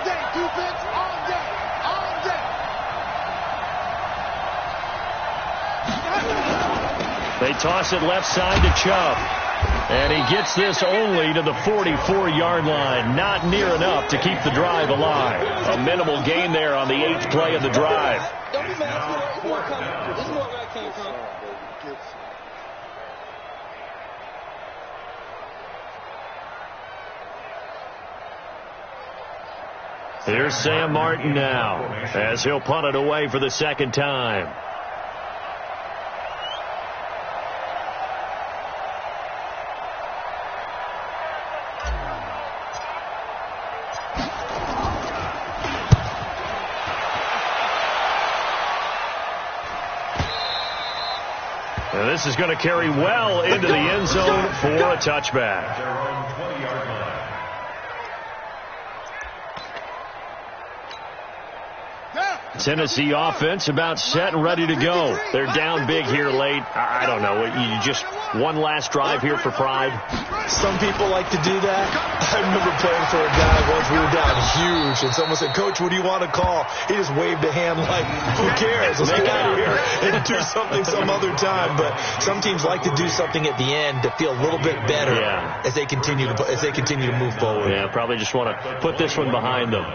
day, defense, all day, all day. They toss it left side to Chubb. And he gets this only to the 44-yard line. Not near enough to keep the drive alive. A minimal gain there on the 8th play of the drive. Don't be mad. It's more coming. This is more where I came from. Here's Sam Martin now as he'll punt it away for the 2nd time. And this is going to carry well into the end zone for a touchback. Tennessee offense about set and ready to go. They're down big here late. I don't know. You just one last drive here for pride. Some people like to do that. I remember playing for a guy once. We were down huge, and someone said, "Coach, what do you want to call?" He just waved a hand like, "Who cares? Let's get out of here and do something some other time." But some teams like to do something at the end to feel a little bit better as they continue to move forward. Yeah, probably just want to put this one behind them.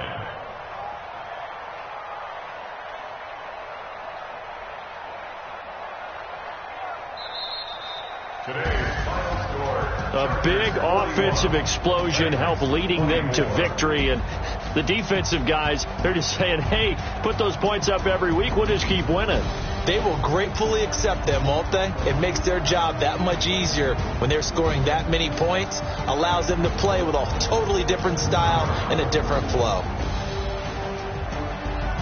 A big offensive explosion helped leading them to victory. And the defensive guys, they're just saying, hey, put those points up every week. We'll just keep winning. They will gratefully accept them, won't they? It makes their job that much easier when they're scoring that many points. Allows them to play with a totally different style and a different flow.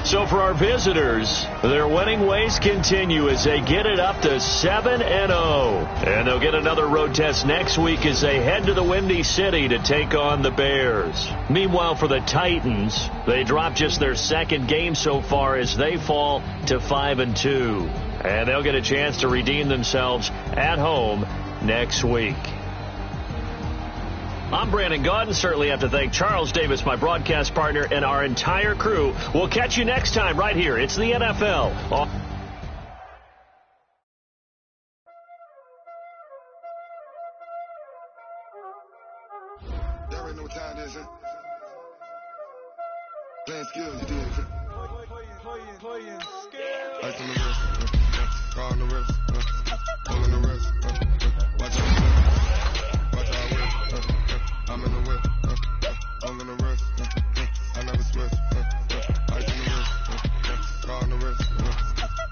So for our visitors, their winning ways continue as they get it up to 7-0. And they'll get another road test next week as they head to the Windy City to take on the Bears. Meanwhile, for the Titans, they drop just their 2nd game so far as they fall to 5-2. And they'll get a chance to redeem themselves at home next week. I'm Brandon Gaudin. Certainly have to thank Charles Davis, my broadcast partner, and our entire crew. We'll catch you next time right here. It's the NFL. Y'all already know what time it is, huh? Playing skills, you did. Playing skills. Ice on the wrist, car on the wrist, pull on the wrist, watch out, watch out, whip, I'm in the whip, pull on the wrist, I never switch, ice on the wrist, car on the wrist,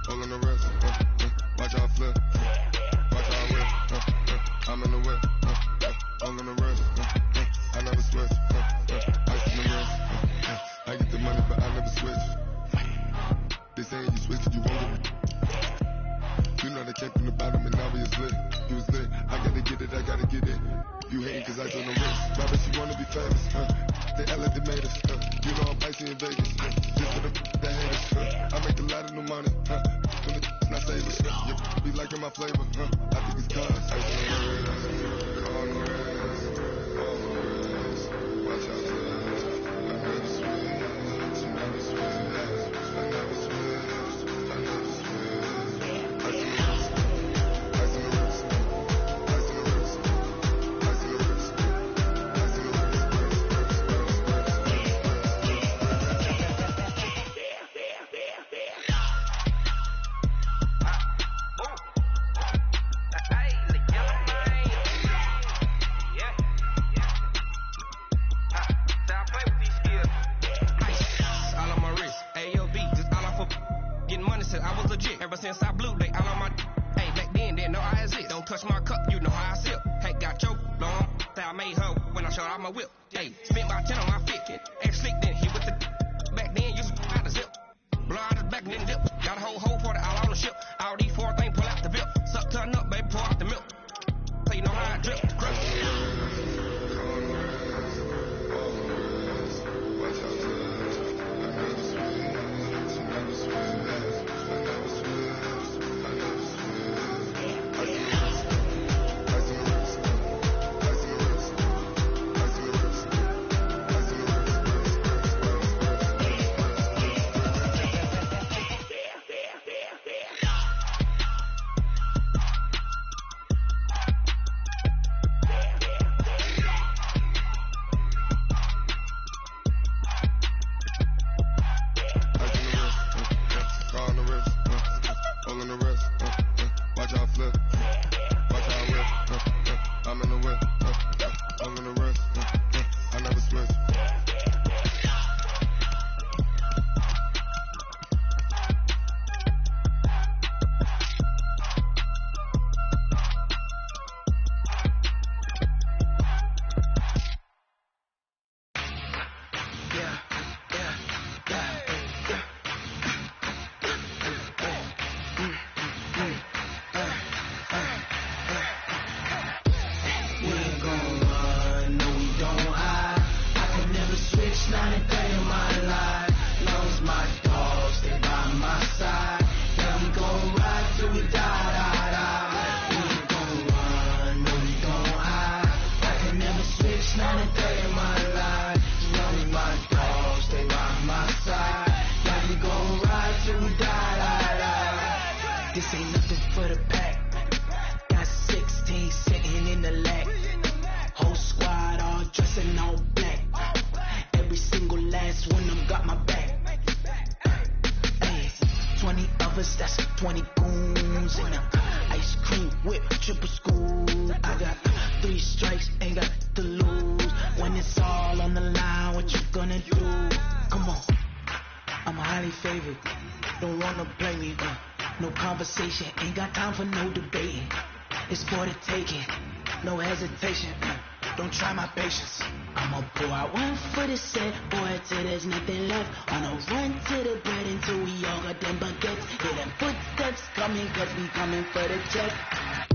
pull on the wrist, watch out, flip, watch out, whip, I'm in the whip, pull on the wrist, I never switch, ice on the wrist, I get the money but I never switch. They saying you switch, you won't get it. You know they came from the bottom and now we is lit. You was lit, I gotta get it, I gotta get it. You hating cause I told them wrist. Robert, you wanna be famous, They act like they made us, You know I'm icy in Vegas, Just for the haters, I make a lot of new money, When the not savers, You be liking my flavor, I think it's cause ice on the wrist, on the wrist, on the wrist. Watch out, I never switch, I never switch, I never switch, I never switch. Ice on the wrist, ice on the wrist, ice on the wrist, ice on the wrist, ice on the Ever since I blew, they all on my hey, back then, didn't know I exist. Don't touch my cup, you know how I sip. Hey, got choked, long, that I made her when I showed out my whip. Hey, spent about 10 on my fit, ex slick, then hit with the back then, used to out the zip. Blow out the back, then dip. Got a whole party all on the ship. All these 4 things, pull out the bip. Suck, turn up, baby, pour out the milk. So you know how I drip, crush. This ain't nothing for the pack. Got 16 sitting in the lag. Whole squad all dressing all black. Every single last one of them got my back. Hey, 20 of us, that's 20 goons in a ice cream whip, triple school. I got 3 strikes, ain't got to lose. When it's all on the line, what you gonna do? Come on, I'm highly favored. Don't wanna play me, no conversation, ain't got time for no debating. It's for the taking, no hesitation. Don't try my patience. I'ma pour out one for the set, boy, till there's nothing left. On a run to the bread until we all got them baguettes. Hear them footsteps coming, cause we coming for the check.